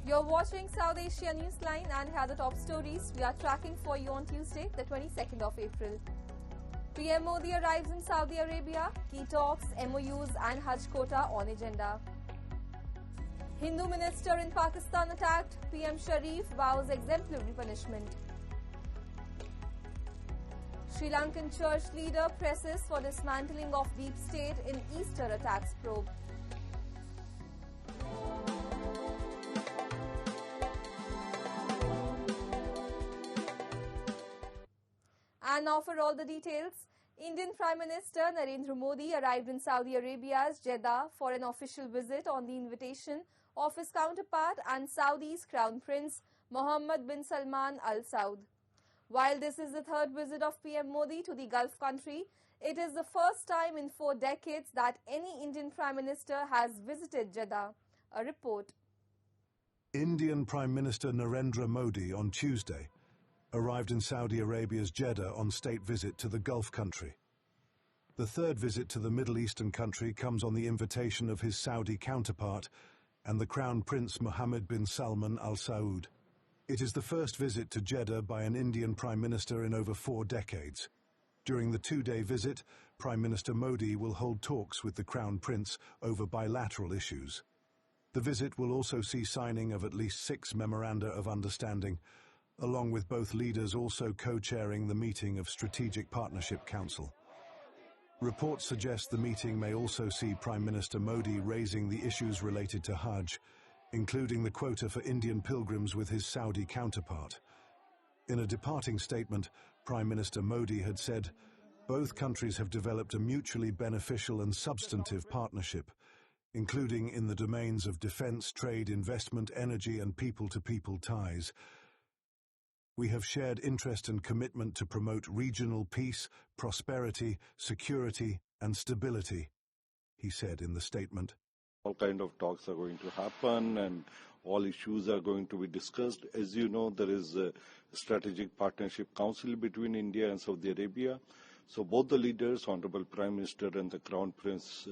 You're watching South Asia Newsline and here are the top stories we are tracking for you on Tuesday, the 22nd of April. PM Modi arrives in Saudi Arabia, key talks, MoUs and Hajj quota on agenda. Hindu minister in Pakistan attacked, PM Sharif vows exemplary punishment. Sri Lankan church leader presses for dismantling of deep state in Easter attacks probe. And now for all the details. Indian Prime Minister Narendra Modi arrived in Saudi Arabia's Jeddah for an official visit on the invitation of his counterpart and Saudi's Crown Prince Mohammed bin Salman Al Saud. While this is the third visit of PM Modi to the Gulf country, it is the first time in 4 decades that any Indian Prime Minister has visited Jeddah. A report. Indian Prime Minister Narendra Modi on Tuesday arrived in Saudi Arabia's Jeddah on state visit to the Gulf country. The third visit to the Middle Eastern country comes on the invitation of his Saudi counterpart and the Crown Prince Mohammed bin Salman Al Saud. It is the first visit to Jeddah by an Indian Prime Minister in over 4 decades. During the 2-day visit, Prime Minister Modi will hold talks with the Crown Prince over bilateral issues. The visit will also see signing of at least 6 memoranda of understanding, along with both leaders also co-chairing the meeting of Strategic Partnership Council. Reports suggest the meeting may also see Prime Minister Modi raising the issues related to Hajj, including the quota for Indian pilgrims with his Saudi counterpart. In a departing statement, Prime Minister Modi had said, both countries have developed a mutually beneficial and substantive partnership, including in the domains of defense, trade, investment, energy and people-to-people ties. We have shared interest and commitment to promote regional peace, prosperity, security and stability, he said in the statement. All kind of talks are going to happen and all issues are going to be discussed. As you know, there is a Strategic Partnership Council between India and Saudi Arabia. So both the leaders, Honorable Prime Minister and the Crown Prince,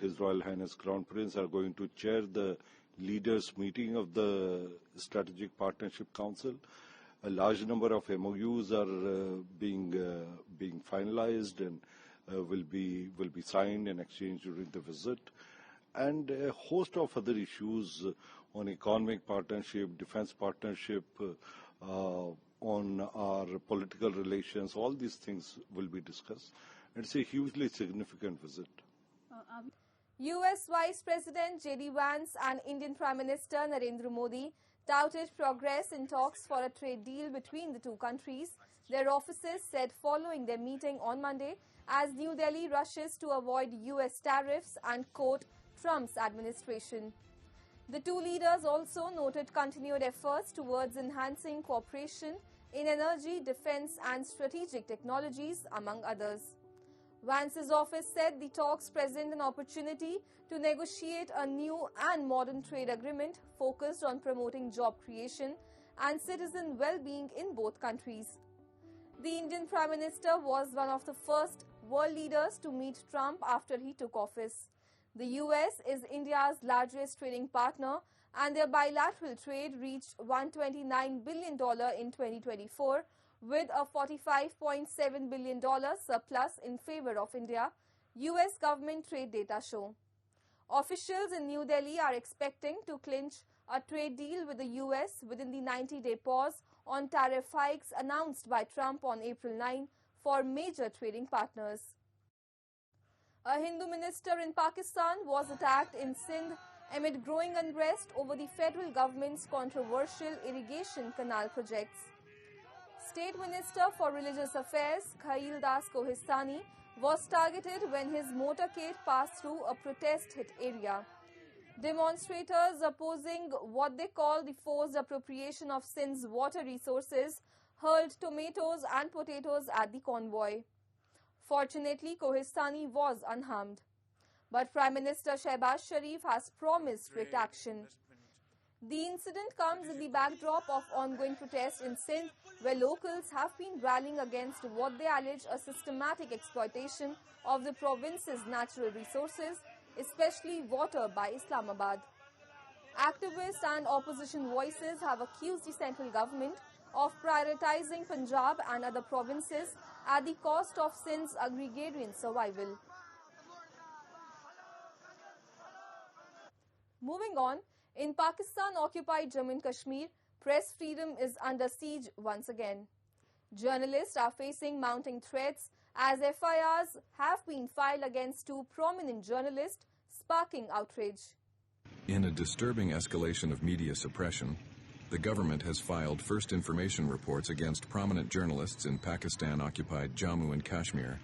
His Royal Highness Crown Prince, are going to chair the leaders' meeting of the Strategic Partnership Council. A large number of MoUs are being finalized and will be signed and exchanged during the visit, and a host of other issues on economic partnership, defense partnership, on our political relations. All these things will be discussed. It's a hugely significant visit. US Vice President Vance and Indian Prime Minister Narendra Modi touted progress in talks for a trade deal between the two countries, their offices said following their meeting on Monday, as New Delhi rushes to avoid US tariffs and quote Trump's administration. The two leaders also noted continued efforts towards enhancing cooperation in energy, defense and strategic technologies, among others. Vance's office said the talks present an opportunity to negotiate a new and modern trade agreement focused on promoting job creation and citizen well-being in both countries. The Indian Prime Minister was one of the first world leaders to meet Trump after he took office. The US is India's largest trading partner and their bilateral trade reached $129 billion in 2024, with a $45.7 billion surplus in favor of India, US government trade data show. Officials in New Delhi are expecting to clinch a trade deal with the US within the 90-day pause on tariff hikes announced by Trump on April 9 for major trading partners. A Hindu minister in Pakistan was attacked in Sindh amid growing unrest over the federal government's controversial irrigation canal projects. State Minister for Religious Affairs Kheal Kohistani was targeted when his motorcade passed through a protest-hit area. Demonstrators opposing what they call the forced appropriation of Sindh's water resources hurled tomatoes and potatoes at the convoy. Fortunately, Kohistani was unharmed. But Prime Minister Sharif has promised strict action. The incident comes in the backdrop of ongoing protests in Sindh, where locals have been rallying against what they allege a systematic exploitation of the province's natural resources, especially water, by Islamabad. Activists and opposition voices have accused the central government of prioritizing Punjab and other provinces at the cost of Sindh's agrarian survival. Moving on, in Pakistan-occupied Jammu Kashmir, press freedom is under siege once again. Journalists are facing mounting threats as FIRs have been filed against two prominent journalists, sparking outrage. In a disturbing escalation of media suppression, the government has filed first information reports against prominent journalists in Pakistan-occupied Jammu and Kashmir,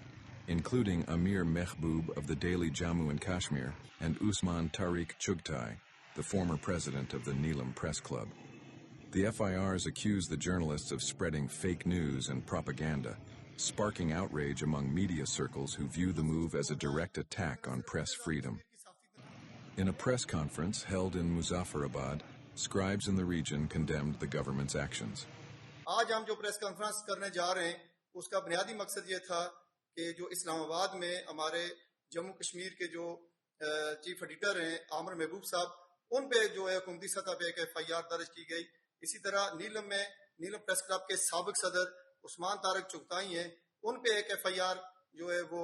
including Amir Mehboob of the daily Jammu and Kashmir and Usman Tariq Chugtai, the former president of the Neelam Press Club. The FIRs accuse the journalists of spreading fake news and propaganda, sparking outrage among media circles who view the move as a direct attack on press freedom. In a press conference held in Muzaffarabad, scribes in the region condemned the government's actions. आज हम जो press conference करने जा रहे हैं उसका बुनियादी मकसद ये था कि जो इस्लामाबाद में हमारे जम्मू कश्मीर के जो चीफ एडिटर हैं आमिर महबूब साहब उन पे जो है हुकूमती सतह पे एक FIR दर्ज की गई। इसी तरह नीलम में नीलम प्रेस क्लब के साबिक सदर उस्मान तारिक चुगताई हैं उन पे एक FIR जो है वो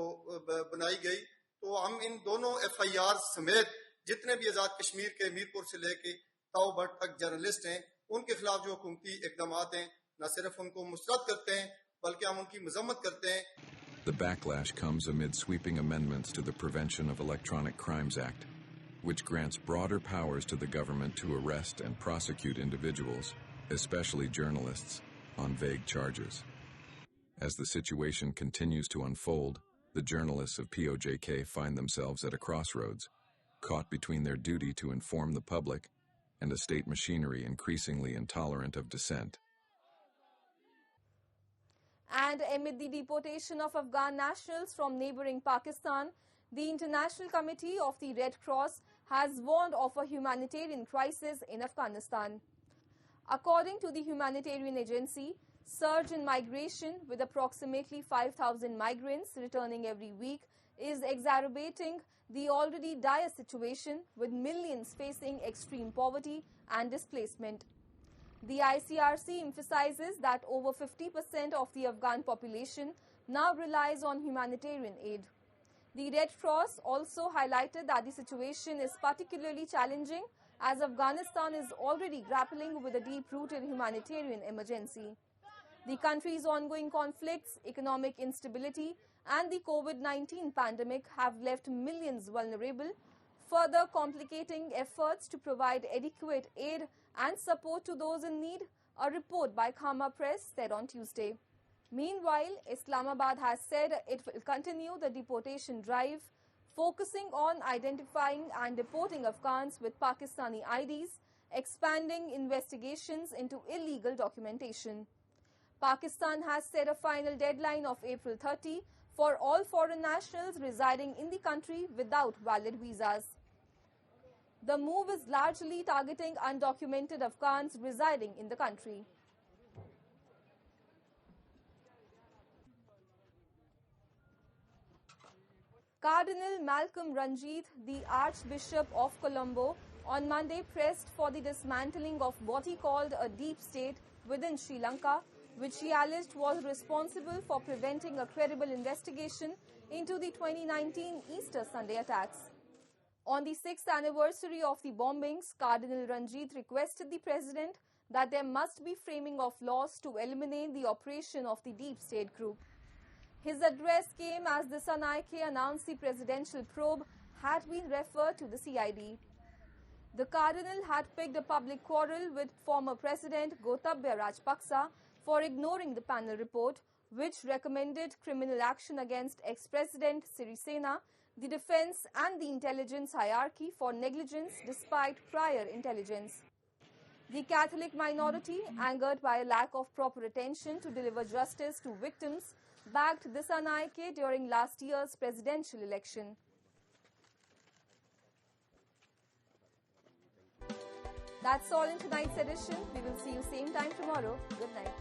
बनाई गई। तो हम इन दोनों FIR समेत जितने भी आज़ाद कश्मीर के मीरपुर से लेके ताओबट तक जर्नलिस्ट हैं उनके खिलाफ जो हुकूमती इक़दाम हैं न सिर्फ उनको मुस्तरद करते हैं बल्कि हम उनकी मजम्मत करते हैं। The backlash comes amid sweeping amendments to the Prevention of Electronic Crimes Act, which grants broader powers to the government to arrest and prosecute individuals, especially journalists, on vague charges. As the situation continues to unfold, the journalists of POJK find themselves at a crossroads, caught between their duty to inform the public and a state machinery increasingly intolerant of dissent. And amid the deportation of Afghan nationals from neighboring Pakistan, the International Committee of the Red Cross has warned of a humanitarian crisis in Afghanistan. According to the humanitarian agency, surge in migration with approximately 5,000 migrants returning every week is exacerbating the already dire situation with millions facing extreme poverty and displacement. The ICRC emphasizes that over 50% of the Afghan population now relies on humanitarian aid. The Red Cross also highlighted that the situation is particularly challenging as Afghanistan is already grappling with a deep-rooted humanitarian emergency. The country's ongoing conflicts, economic instability, and the COVID-19 pandemic have left millions vulnerable, further complicating efforts to provide adequate aid and support to those in need, a report by Khama Press said on Tuesday. Meanwhile, Islamabad has said it will continue the deportation drive, focusing on identifying and deporting Afghans with Pakistani IDs, expanding investigations into illegal documentation. Pakistan has set a final deadline of April 30 for all foreign nationals residing in the country without valid visas. The move is largely targeting undocumented Afghans residing in the country. Cardinal Malcolm Ranjith, the Archbishop of Colombo, on Monday pressed for the dismantling of what he called a deep state within Sri Lanka, which he alleged was responsible for preventing a credible investigation into the 2019 Easter Sunday attacks. On the 6th anniversary of the bombings, Cardinal Ranjith requested the president that there must be framing of laws to eliminate the operation of the deep state group. His address came as the Sanaike announced the presidential probe had been referred to the CID. The Cardinal had picked a public quarrel with former President Gotabaya Rajapaksa for ignoring the panel report, which recommended criminal action against ex-President Sirisena, the defense and the intelligence hierarchy for negligence despite prior intelligence. The Catholic minority, angered by a lack of proper attention to deliver justice to victims, backed the Sanaike during last year's presidential election. That's all in tonight's edition. We will see you same time tomorrow. Good night.